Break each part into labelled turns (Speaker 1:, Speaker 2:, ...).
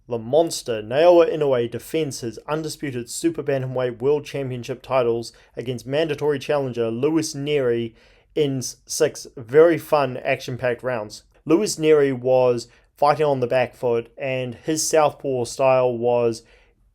Speaker 1: the monster Naoya Inoue defends his undisputed Super Bantamweight World Championship titles against mandatory challenger Louis Nery in 6 very fun, action-packed rounds. Louis Nery was fighting on the back foot, and his southpaw style was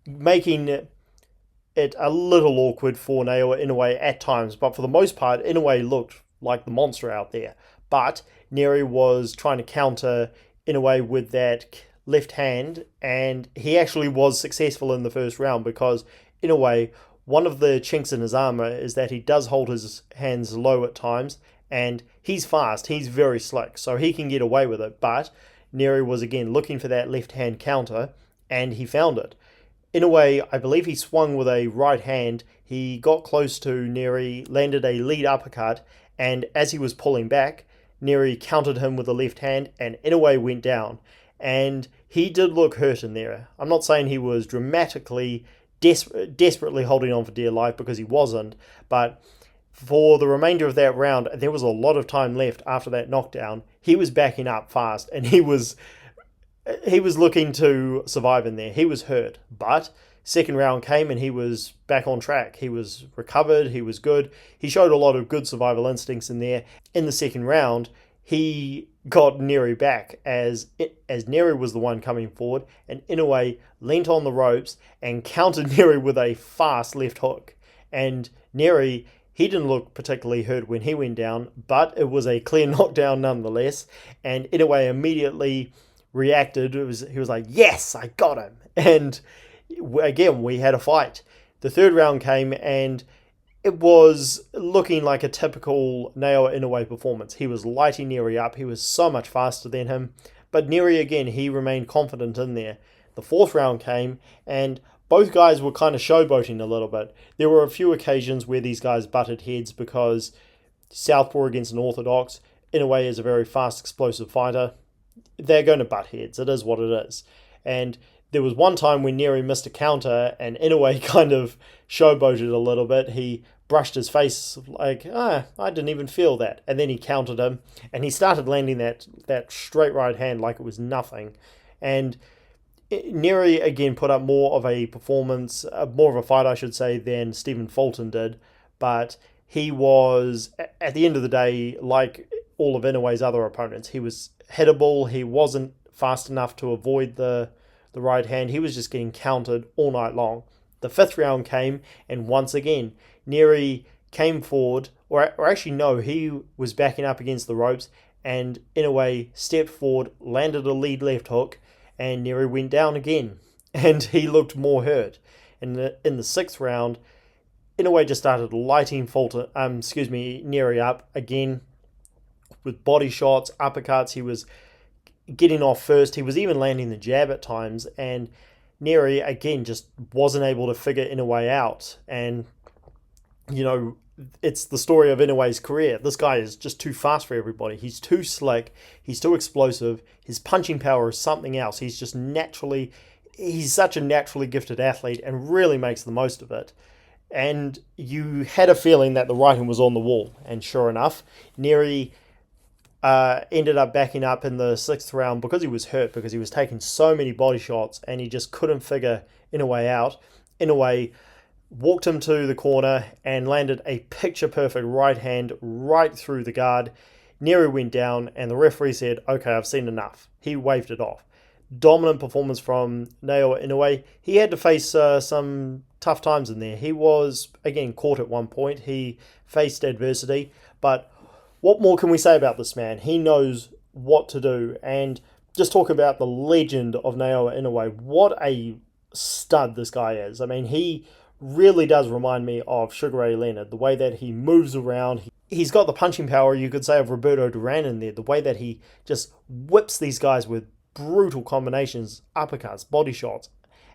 Speaker 1: making it a little awkward for Naoya Inoue at times, but for the most part, Inoue looked like the monster out there. But Nery was trying to counter Inoue with that left hand, and he actually was successful in the first round because Inoue, one of the chinks in his armor is that he does hold his hands low at times, and he's fast, he's very slick, so he can get away with it. But Nery was again looking for that left hand counter, and he found it. Inoue, I believe he swung with a right hand, he got close to Nery, landed a lead uppercut, and as he was pulling back, Nery countered him with a left hand, and Inoue went down. And he did look hurt in there. I'm not saying he was dramatically, desperately holding on for dear life, because he wasn't, but for the remainder of that round, there was a lot of time left after that knockdown. He was backing up fast, and he was looking to survive in there. He was hurt, but second round came and he was back on track. He was recovered, he was good. He showed a lot of good survival instincts in there. In the second round, he got Nery back as Nery was the one coming forward, and Inoue leant on the ropes and countered Nery with a fast left hook. And Nery, he didn't look particularly hurt when he went down, but it was a clear knockdown nonetheless, and Inoue immediately reacted. He was like, yes, I got him. And again, we had a fight. The third round came, and it was looking like a typical Naoya Inoue performance. He was lighting Nery up. He was so much faster than him. But Nery, again, he remained confident in there. The fourth round came, and both guys were kind of showboating a little bit. There were a few occasions where these guys butted heads because southpaw against an orthodox. Inoue is a very fast, explosive fighter. They're going to butt heads. It is what it is. And there was one time when Nery missed a counter and Inoue kind of showboated a little bit. He brushed his face like, I didn't even feel that. And then he countered him, and he started landing that straight right hand like it was nothing. And Nery, again, put up more of a performance, more of a fight, I should say, than Stephen Fulton did. But he was, at the end of the day, like all of Inoue's other opponents, he was hittable. He wasn't fast enough to avoid the right hand. He was just getting countered all night long. The fifth round came, and once again, Nery came forward, or actually no, he was backing up against the ropes, and Inoue stepped forward, landed a lead left hook, and Nery went down again, and he looked more hurt. And in the sixth round, Inoue just started lighting Nery up again with body shots, uppercuts. He was getting off first. He was even landing the jab at times, and Nery again just wasn't able to figure Inoue out. And it's the story of Inoue's career. This guy is just too fast for everybody. He's too slick. He's too explosive. His punching power is something else. He's such a naturally gifted athlete and really makes the most of it. And you had a feeling that the writing was on the wall. And sure enough, Nery ended up backing up in the sixth round because he was hurt, because he was taking so many body shots and he just couldn't figure Inoue out. Inoue walked him to the corner and landed a picture-perfect right hand right through the guard. Nery went down, and the referee said, okay, I've seen enough. He waved it off. Dominant performance from Naoya Inoue. He had to face some tough times in there. He was, again, caught at one point. He faced adversity, but what more can we say about this man? He knows what to do. And just talk about the legend of Naoya Inoue. What a stud this guy is. I mean, he really does remind me of Sugar Ray Leonard. The way that he moves around. He's got the punching power, you could say, of Roberto Duran in there. The way that he just whips these guys with brutal combinations, uppercuts, body shots.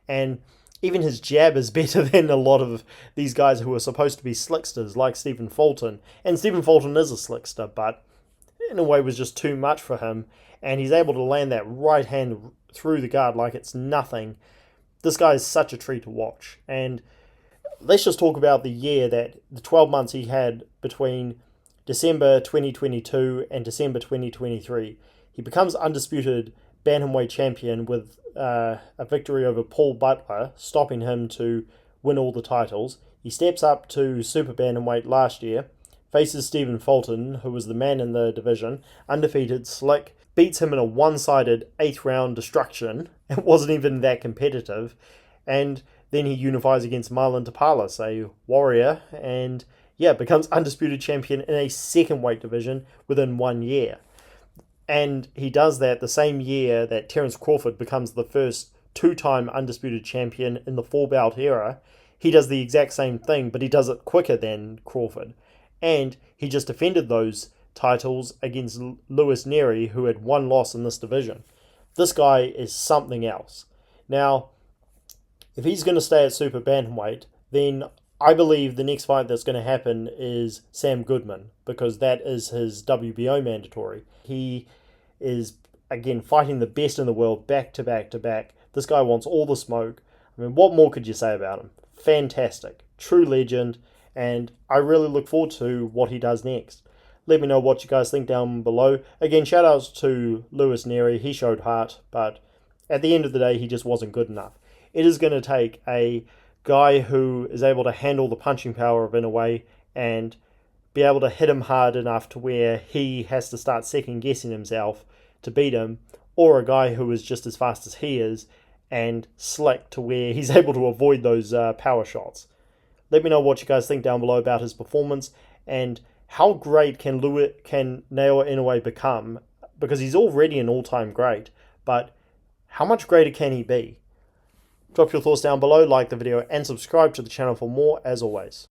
Speaker 1: And even his jab is better than a lot of these guys who are supposed to be slicksters, like Stephen Fulton. And Stephen Fulton is a slickster, but Inoue was just too much for him. And he's able to land that right hand through the guard like it's nothing. This guy is such a treat to watch. And let's just talk about the 12 months he had between December 2022 and December 2023. He becomes undisputed bantamweight champion with a victory over Paul Butler, stopping him to win all the titles. He steps up to super bantamweight last year, faces Stephen Fulton, who was the man in the division, undefeated, slick, beats him in a one-sided 8th round destruction. It wasn't even that competitive. And then he unifies against Marlon Tapalas, a warrior, and becomes undisputed champion in a second weight division within 1 year. And he does that the same year that Terence Crawford becomes the first 2-time undisputed champion in the 4-bout era. He does the exact same thing, but he does it quicker than Crawford. And he just defended those titles against Louis Nery, who had 1 loss in this division. This guy is something else. Now, if he's going to stay at super bantamweight, then I believe the next fight that's going to happen is Sam Goodman, because that is his WBO mandatory. He is, again, fighting the best in the world back to back to back. This guy wants all the smoke. I mean, what more could you say about him? Fantastic. True legend. And I really look forward to what he does next. Let me know what you guys think down below. Again, shout outs to Louis Nery. He showed heart, but at the end of the day, he just wasn't good enough. It is going to take a guy who is able to handle the punching power of Inoue and be able to hit him hard enough to where he has to start second guessing himself to beat him, or a guy who is just as fast as he is and slick to where he's able to avoid those power shots. Let me know what you guys think down below about his performance and how great can Naoya Inoue become, because he's already an all-time great, but how much greater can he be? Drop your thoughts down below, like the video, and subscribe to the channel for more, as always.